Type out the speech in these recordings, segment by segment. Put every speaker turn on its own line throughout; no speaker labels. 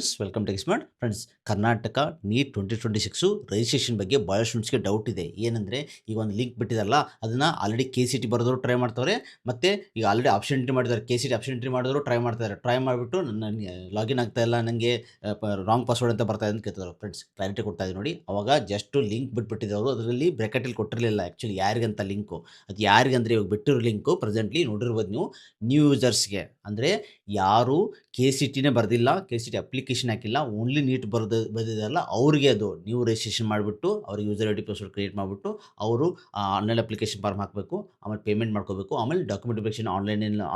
Friends welcome to smart friends. Karnataka NEET 2026 registration ಬಗ್ಗೆ ಭಾಳಷ್ಟು ಸ್ಟೂಡೆಂಟ್ಸ್ಗೆ ಡೌಟ್ ಇದೆ. ಏನಂದರೆ ಈಗ ಒಂದು ಲಿಂಕ್ ಬಿಟ್ಟಿದಾರಲ್ಲ, ಅದನ್ನು ಆಲ್ರೆಡಿ ಕೆ ಸಿ ಟಿ ಬರೆದವರು ಟ್ರೈ ಮಾಡ್ತವ್ರೆ, ಮತ್ತು ಈಗ ಆಲ್ರೆಡಿ ಆಪ್ಷನ್ ಎಂಟ್ರಿ ಮಾಡಿದ್ದಾರೆ. K C T option entry ಮಾಡಿದ್ರು ಟ್ರೈ ಮಾಡ್ತಾರೆ. ಟ್ರೈ ಮಾಡಿಬಿಟ್ಟು ನನಗೆ ಲಾಗಿನ್ ಆಗ್ತಾ ಇಲ್ಲ, ನನಗೆ ರಾಂಗ್ ಪಾಸ್ವರ್ಡ್ ಅಂತ ಬರ್ತಾ ಇದೆ ಅಂತ ಕೇಳ್ತಾರೆ. ಫ್ರೆಂಡ್ಸ್ ಕ್ಲಾರಿಟಿ ಕೊಡ್ತಾ ಇದೆ ನೋಡಿ. ಅವಾಗ ಜಸ್ಟ್ ಲಿಂಕ್ ಬಿಟ್ಬಿಟ್ಟಿದ್ದವರು, ಅದರಲ್ಲಿ ಬ್ರ್ಯಾಕೆಟಲ್ಲಿ ಕೊಟ್ಟಿರಲಿಲ್ಲ ಆ್ಯಕ್ಚುಲಿ ಯಾರಿಗಂತ ಲಿಂಕು. ಅದು ಯಾರಿಗಂದರೆ ಇವಾಗ ಬಿಟ್ಟಿರೋ ಲಿಂಕು ಪ್ರೆಸೆಂಟ್ಲಿ ನೋಡಿರ್ಬೋದು ನೀವು, ನ್ಯೂ ಯೂಸರ್ಸ್ಗೆ. ಅಂದರೆ ಯಾರು ಕೆ ಸಿ ಟಿನೇ ಬರೆದಿಲ್ಲ, ಕೆ ಸಿ ಟಿ ಅಪ್ಲಿಕೇಶನ್ ಹಾಕಿಲ್ಲ, ಓನ್ಲಿ ನೀಟ್ ಬರೆದಿದ್ದಾರಲ್ಲ ಅವ್ರಿಗೆ ಅದು ನ್ಯೂ ರಿಜಿಸ್ಟ್ರೇಷನ್ ಮಾಡಿಬಿಟ್ಟು ಅವ್ರಿಗೆ user I D password create ಮಾಡಿಬಿಟ್ಟು ಅವರು ಆನ್ಲೈನ್ ಅಪ್ಲಿಕೇಶನ್ ಫಾರ್ಮ್ ಹಾಕಬೇಕು, ಆಮೇಲೆ ಪೇಮೆಂಟ್ ಮಾಡ್ಕೋಬೇಕು, ಆಮೇಲೆ ಡಾಕ್ಯುಮೆಂಟ್ ವೆರಿಫಿಕೇಷನ್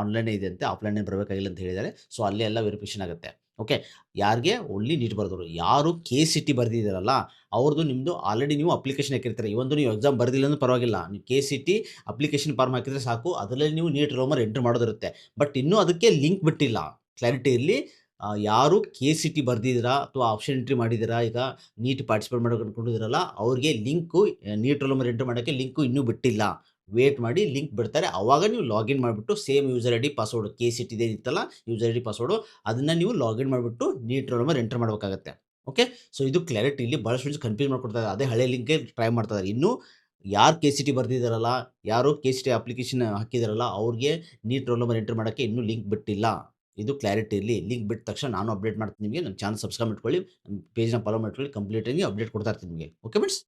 ಆನ್ಲೈನೇ ಇದೆ ಅಂತೆ, ಆಫ್ಲೈನೇ ಬರಬೇಕಾಗಿಲ್ಲ ಅಂತ ಹೇಳಿದ್ದಾರೆ. ಸೊ ಅಲ್ಲೇ ಎಲ್ಲ ವೆರಿಫಿಕೇಷನ್ ಆಗುತ್ತೆ. ಓಕೆ, ಯಾರಿಗೆ ಓನ್ಲಿ ನೀಟ್ ಬರೆದವರು. ಯಾರು ಕೆ ಸಿ ಟಿ ಬರೆದಿದ್ದಾರಲ್ಲ ಅವ್ರದ್ದು ನಿಮ್ಮದು ಆಲ್ರೆಡಿ ನೀವು ಅಪ್ಲಿಕೇಶನ್ ಹಾಕಿರ್ತಾರೆ. ಇವೊಂದು ನೀವು ಎಕ್ಸಾಮ್ ಬರೆದಿಲ್ಲ ಅಂದ್ರೆ ಪರವಾಗಿಲ್ಲ, ನೀವು K C T application form ಹಾಕಿದರೆ ಸಾಕು, ಅದರಲ್ಲಿ ನೀವು ನೀಟ್ ರೋಮರ್ ಎಂಟ್ರಿ ಮಾಡೋದಿರುತ್ತೆ. ಬಟ್ ಇನ್ನೂ ಅದಕ್ಕೆ ಲಿಂಕ್ ಬಿಟ್ಟಿಲ್ಲ. ಕ್ಲಾರಿಟಿ ಇರಲಿ. ಯಾರು ಕೆ ಸಿ ಟಿ ಬರೆದಿದ್ದೀರಾ ಅಥವಾ ಆಪ್ಷನ್ ಎಂಟ್ರಿ ಮಾಡಿದ್ದೀರಾ, ಈಗ ನೀಟ್ ಪಾರ್ಟಿಸಿಪೇಟ್ ಮಾಡೋಕೆ ಅಂದ್ಕೊಂಡಿದ್ದೀರಲ್ಲ ಅವ್ರಿಗೆ link, NEET roll number entry ಮಾಡೋಕ್ಕೆ ಲಿಂಕು ಇನ್ನೂ ಬಿಟ್ಟಿಲ್ಲ. ವೇಟ್ ಮಾಡಿ, ಲಿಂಕ್ ಬಿಡ್ತಾರೆ, ಆವಾಗ ನೀವು ಲಾಗಿನ್ ಮಾಡಿಬಿಟ್ಟು same user I D password K C ಟಿದೇ ಇತ್ತಲ್ಲ ಯೂಸರ್ ಐ ಡಿ ಪಾಸ್ವರ್ಡು, ಅದನ್ನು ನೀವು ಲಾಗಿನ್ ಮಾಡಿಬಿಟ್ಟು ನೀಟ್ ರೋಲ್ ನಂಬರ್ ಎಂಟ್ರಿ ಮಾಡಬೇಕಾಗತ್ತೆ. ಓಕೆ, ಸೊ ಇದು ಕ್ಲಾರಿಟಿ. ಇಲ್ಲಿ ಭಾಳ ಸ್ಟೂಡೆಂಟ್ಸ್ ಕನ್ಫ್ಯೂಸ್ ಮಾಡ್ಕೊಡ್ತಾರೆ, ಅದೇ ಹಳೆ ಲಿಂಕೇ ಟ್ರೈ ಮಾಡ್ತಾರೆ. ಇನ್ನೂ ಯಾರು ಕೆ ಸಿ ಟಿ ಬರೆದಿದ್ದಾರಲ್ಲ, ಯಾರು ಕೆ ಸಿ ಟಿ ಅಪ್ಲಿಕೇಶನ್ ಹಾಕಿದಾರಲ್ಲ ಅವ್ರಿಗೆ ನೀಟ್ ರೋಲ್ ನಂಬರ್ ಎಂಟ್ರಿ ಮಾಡೋಕ್ಕೆ ಇನ್ನೂ ಲಿಂಕ್ ಬಿಟ್ಟಿಲ್ಲ. ಇದು ಕ್ಲಾರಿಟಿ ಇರಲಿ. ಲಿಂಕ್ ಬಿಟ್ಟ ತಕ್ಷಣ ನಾನು ಅಪ್ಡೇಟ್ ಮಾಡ್ತೀನಿ ನಿಮಗೆ. ನನ್ನ ಚಾನಲ್ ಸಬ್ಸ್ಕ್ರೈಬ್ ಮಾಡ್ಕೊಳ್ಳಿ, ನನ್ನ ಪೇಜ್ನ ಫಾಲೋ ಮಾಡ್ಕೊಳ್ಳಿ, ಕಂಪ್ಲೀಟಾಗಿ ಅಪ್ಡೇಟ್ ಕೊಡ್ತಾ ಇರ್ತೀನಿ ನಿಮಗೆ. Okay friends.